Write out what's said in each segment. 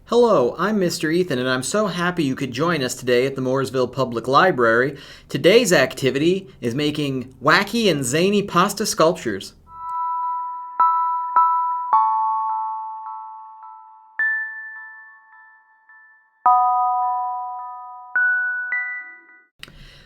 Hello, I'm Mr. Ethan, and I'm so happy you could join us today at the Mooresville Public Library. Today's activity is making wacky and zany pasta sculptures.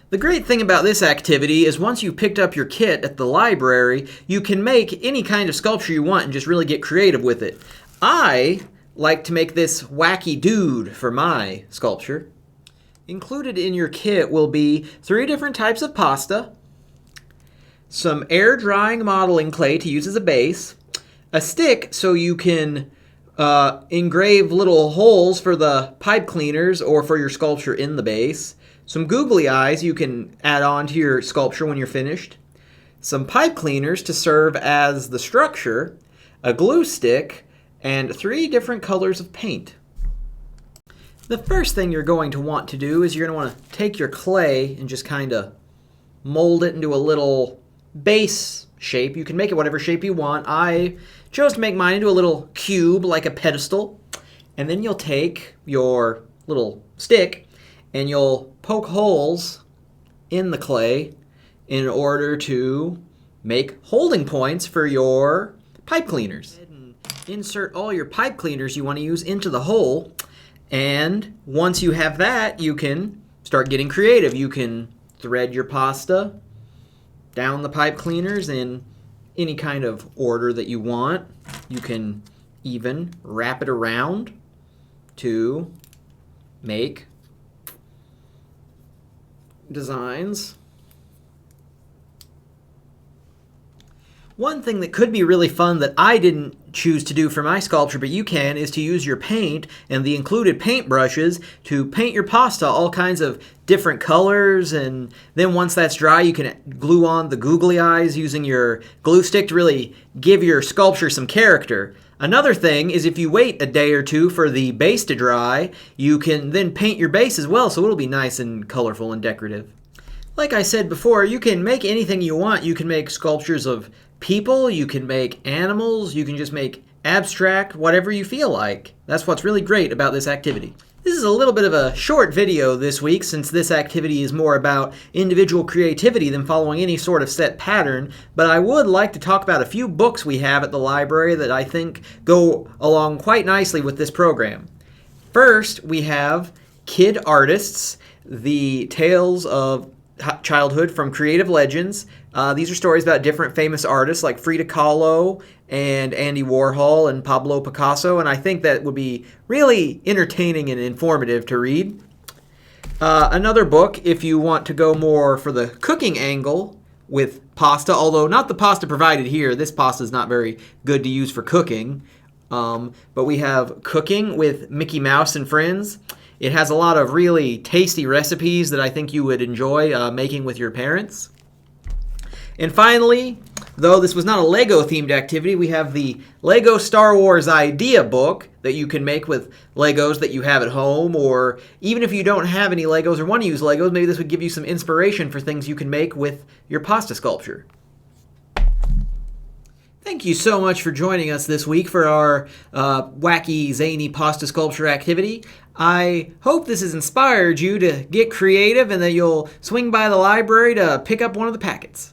The great thing about this activity is once you've picked up your kit at the library, you can make any kind of sculpture you want and just really get creative with it. I like to make this wacky dude for my sculpture. Included in your kit will be 3 different types of pasta, some air drying modeling clay to use as a base, a stick so you can engrave little holes for the pipe cleaners or for your sculpture in the base, some googly eyes you can add on to your sculpture when you're finished, some pipe cleaners to serve as the structure, a glue stick, and 3 different colors of paint. The first thing you're going to want to do is you're going to want to take your clay and just kind of mold it into a little base shape. You can make it whatever shape you want. I chose to make mine into a little cube like a pedestal. And then you'll take your little stick and you'll poke holes in the clay in order to make holding points for your pipe cleaners. Insert all your pipe cleaners you want to use into the hole, and once you have that, you can start getting creative. You can thread your pasta down the pipe cleaners in any kind of order that you want. You can even wrap it around to make designs. One thing that could be really fun that I didn't choose to do for my sculpture, but you can, is to use your paint and the included paint brushes to paint your pasta all kinds of different colors, and then once that's dry you can glue on the googly eyes using your glue stick to really give your sculpture some character. Another thing is if you wait a day or two for the base to dry, you can then paint your base as well, so it'll be nice and colorful and decorative. Like I said before, you can make anything you want. You can make sculptures of people, you can make animals, you can just make abstract, whatever you feel like. That's what's really great about this activity. This is a little bit of a short video this week since this activity is more about individual creativity than following any sort of set pattern, but I would like to talk about a few books we have at the library that I think go along quite nicely with this program. First, we have Kid Artists, the Tales of Childhood from Creative Legends. These are stories about different famous artists like Frida Kahlo and Andy Warhol and Pablo Picasso, and I think that would be really entertaining and informative to read. Another book, if you want to go more for the cooking angle with pasta, although not the pasta provided here. This pasta is not very good to use for cooking. But we have Cooking with Mickey Mouse and Friends. It has a lot of really tasty recipes that I think you would enjoy making with your parents. And finally, though this was not a Lego-themed activity, we have the Lego Star Wars Idea Book that you can make with Legos that you have at home, or even if you don't have any Legos or want to use Legos, maybe this would give you some inspiration for things you can make with your pasta sculpture. Thank you so much for joining us this week for our wacky, zany pasta sculpture activity. I hope this has inspired you to get creative and that you'll swing by the library to pick up one of the packets.